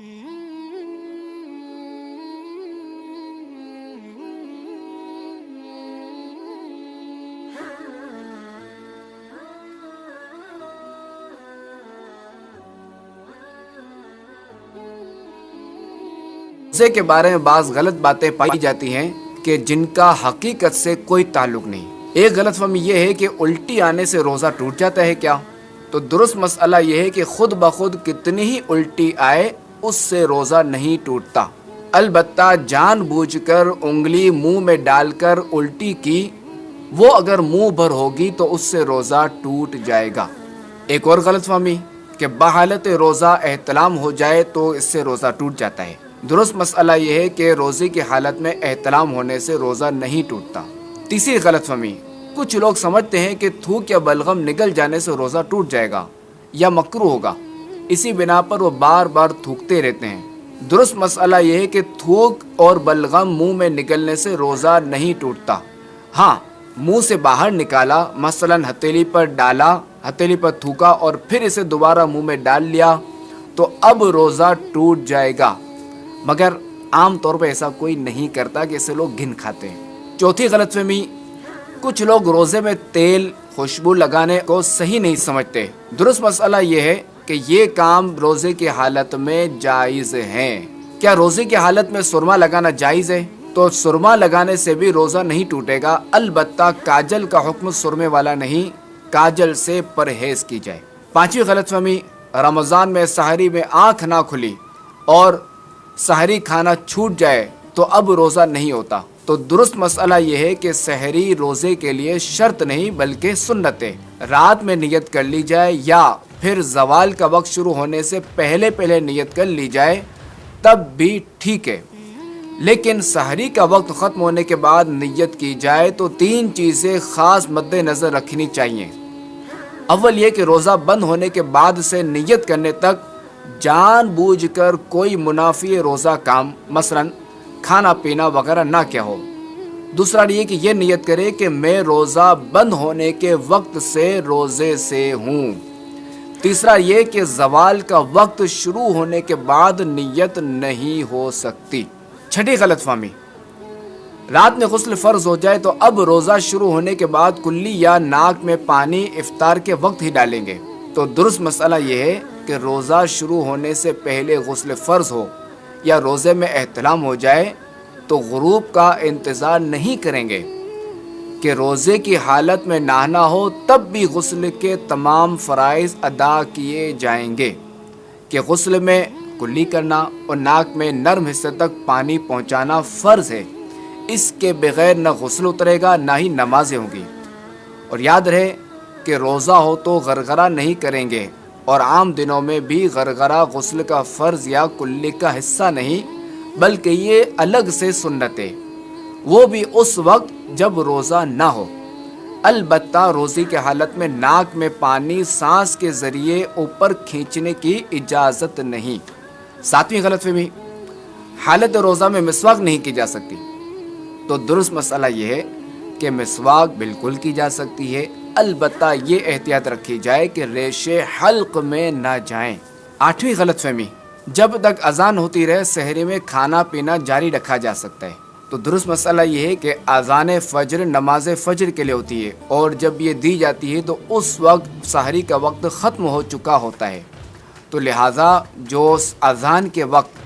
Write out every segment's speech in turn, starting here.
روزے کے بارے میں بعض غلط باتیں پائی جاتی ہیں کہ جن کا حقیقت سے کوئی تعلق نہیں۔ ایک غلط فہمی یہ ہے کہ الٹی آنے سے روزہ ٹوٹ جاتا ہے کیا؟ تو درست مسئلہ یہ ہے کہ خود بخود کتنی ہی الٹی آئے اس سے روزہ نہیں ٹوٹتا، البتہ جان بوجھ کر انگلی منہ میں ڈال کر الٹی کی، وہ اگر منہ بھر ہوگی تو اس سے روزہ ٹوٹ جائے گا۔ ایک اور غلط فہمی کہ بحالت روزہ احتلام ہو جائے تو اس سے روزہ ٹوٹ جاتا ہے۔ درست مسئلہ یہ ہے کہ روزے کی حالت میں احتلام ہونے سے روزہ نہیں ٹوٹتا۔ تیسری غلط فہمی، کچھ لوگ سمجھتے ہیں کہ تھوک یا بلغم نگل جانے سے روزہ ٹوٹ جائے گا یا مکروہ ہوگا، اسی بنا پر وہ بار بار تھوکتے رہتے ہیں۔ درست مسئلہ یہ ہے کہ تھوک اور بلغم منہ میں نگلنے سے روزہ نہیں ٹوٹتا۔ ہاں، منہ سے باہر نکالا، مثلا ہتھیلی پر ڈالا، ہتھیلی پر تھوکا اور پھر اسے دوبارہ منہ میں ڈال لیا تو اب روزہ ٹوٹ جائے گا، مگر عام طور پہ ایسا کوئی نہیں کرتا کہ اسے لوگ گن کھاتے ہیں۔ چوتھی غلط فہمی، کچھ لوگ روزے میں تیل خوشبو لگانے کو صحیح نہیں سمجھتے۔ درست مسئلہ یہ ہے کہ یہ کام روزے کی حالت میں جائز ہے۔ کیا روزے کی حالت میں سرما لگانا جائز ہے؟ تو سرما لگانے سے بھی روزہ نہیں ٹوٹے گا، البتہ کاجل کا حکم سرمے والا نہیں، کاجل سے پرہیز کی جائے۔ پانچویں غلط فہمی، رمضان میں سحری میں آنکھ نہ کھلی اور سحری کھانا چھوٹ جائے تو اب روزہ نہیں ہوتا۔ تو درست مسئلہ یہ ہے کہ سحری روزے کے لیے شرط نہیں بلکہ سنت ہے۔ رات میں نیت کر لی جائے یا پھر زوال کا وقت شروع ہونے سے پہلے نیت کر لی جائے تب بھی ٹھیک ہے، لیکن سحری کا وقت ختم ہونے کے بعد نیت کی جائے تو تین چیزیں خاص مد نظر رکھنی چاہیے۔ اول یہ کہ روزہ بند ہونے کے بعد سے نیت کرنے تک جان بوجھ کر کوئی منافی روزہ کام مثلا کھانا پینا وغیرہ نہ کیا ہو۔ دوسرا یہ کہ یہ نیت کرے کہ میں روزہ بند ہونے کے وقت سے روزے سے ہوں۔ تیسرا یہ کہ زوال کا وقت شروع ہونے کے بعد نیت نہیں ہو سکتی۔ چھٹی غلط فہمی، رات میں غسل فرض ہو جائے تو اب روزہ شروع ہونے کے بعد کلی یا ناک میں پانی افطار کے وقت ہی ڈالیں گے۔ تو درست مسئلہ یہ ہے کہ روزہ شروع ہونے سے پہلے غسل فرض ہو یا روزے میں احتلام ہو جائے تو غروب کا انتظار نہیں کریں گے کہ روزے کی حالت میں نہانا ہو، تب بھی غسل کے تمام فرائض ادا کیے جائیں گے کہ غسل میں کلی کرنا اور ناک میں نرم حصے تک پانی پہنچانا فرض ہے۔ اس کے بغیر نہ غسل اترے گا نہ ہی نمازیں ہوں گی۔ اور یاد رہے کہ روزہ ہو تو غرغرہ نہیں کریں گے، اور عام دنوں میں بھی غرغرہ غسل کا فرض یا کلی کا حصہ نہیں بلکہ یہ الگ سے سنت ہے، وہ بھی اس وقت جب روزہ نہ ہو۔ البتہ روزے کی حالت میں ناک میں پانی سانس کے ذریعے اوپر کھینچنے کی اجازت نہیں۔ ساتویں غلط فہمی، حالت روزہ میں مسواک نہیں کی جا سکتی۔ تو درست مسئلہ یہ ہے کہ مسواک بالکل کی جا سکتی ہے، البتہ یہ احتیاط رکھی جائے کہ ریشے حلق میں نہ جائیں۔ آٹھویں غلط فہمی، جب تک اذان ہوتی رہے سحری میں کھانا پینا جاری رکھا جا سکتا ہے۔ تو درست مسئلہ یہ ہے کہ اذان فجر نماز فجر کے لیے ہوتی ہے، اور جب یہ دی جاتی ہے تو اس وقت سحری کا وقت ختم ہو چکا ہوتا ہے، تو لہٰذا جو اذان کے وقت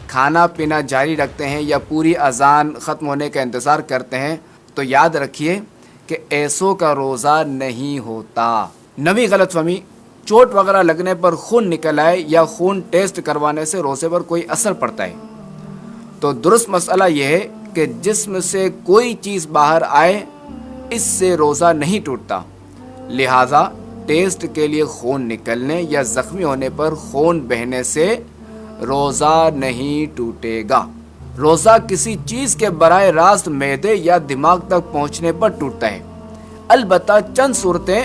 کھانا پینا جاری رکھتے ہیں یا پوری اذان ختم ہونے کا انتظار کرتے ہیں تو یاد رکھیے کہ ایسوں کا روزہ نہیں ہوتا۔ نویں غلط فہمی، چوٹ وغیرہ لگنے پر خون نکل آئے یا خون ٹیسٹ کروانے سے روزے پر کوئی اثر پڑتا ہے۔ تو درست مسئلہ یہ ہے کہ جسم سے کوئی چیز باہر آئے اس سے روزہ نہیں ٹوٹتا، لہٰذا ٹیسٹ کے لیے خون نکلنے یا زخمی ہونے پر خون بہنے سے روزہ نہیں ٹوٹے گا۔ روزہ کسی چیز کے براہ راست معدے یا دماغ تک پہنچنے پر ٹوٹتا ہے، البتہ چند صورتیں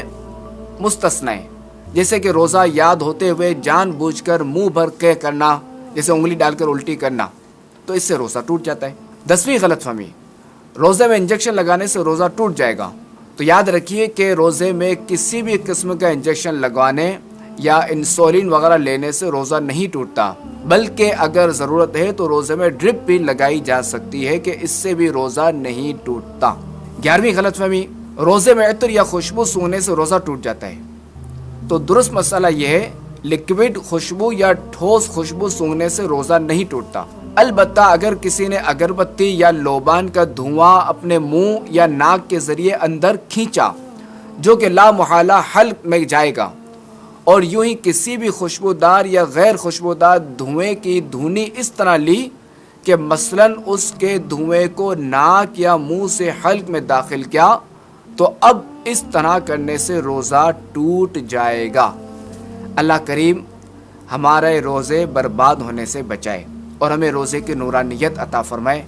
مستثنی ہیں، جیسے کہ روزہ یاد ہوتے ہوئے جان بوجھ کر منہ بھر کے کرنا، جیسے انگلی ڈال کر الٹی کرنا، تو اس سے روزہ ٹوٹ جاتا ہے۔ 10ویں غلط فہمی، روزے میں انجیکشن لگانے سے روزہ ٹوٹ جائے گا۔ تو یاد رکھیے کہ روزے میں کسی بھی قسم کا انجیکشن لگوانے یا انسولین وغیرہ لینے سے روزہ نہیں ٹوٹتا، بلکہ اگر ضرورت ہے تو روزے میں ڈرپ بھی لگائی جا سکتی ہے کہ اس سے بھی روزہ نہیں ٹوٹتا۔ 11ویں غلط فہمی، روزے میں عطر یا خوشبو سونگھنے سے روزہ ٹوٹ جاتا ہے۔ تو درست مسئلہ یہ ہے، لیکوڈ خوشبو یا ٹھوس خوشبو سونگھنے سے روزہ نہیں ٹوٹتا۔ البتہ اگر کسی نے اگربتی یا لوبان کا دھواں اپنے منہ یا ناک کے ذریعے اندر کھینچا، جو کہ لا محالہ حلق میں جائے گا، اور یوں ہی کسی بھی خوشبودار یا غیر خوشبودار دھوئیں کی دھونی اس طرح لی کہ مثلاً اس کے دھوئیں کو ناک یا منہ سے حلق میں داخل کیا، تو اب اس طرح کرنے سے روزہ ٹوٹ جائے گا۔ اللہ کریم ہمارے روزے برباد ہونے سے بچائے اور ہمیں روزے کی نورانیت عطا فرمائے۔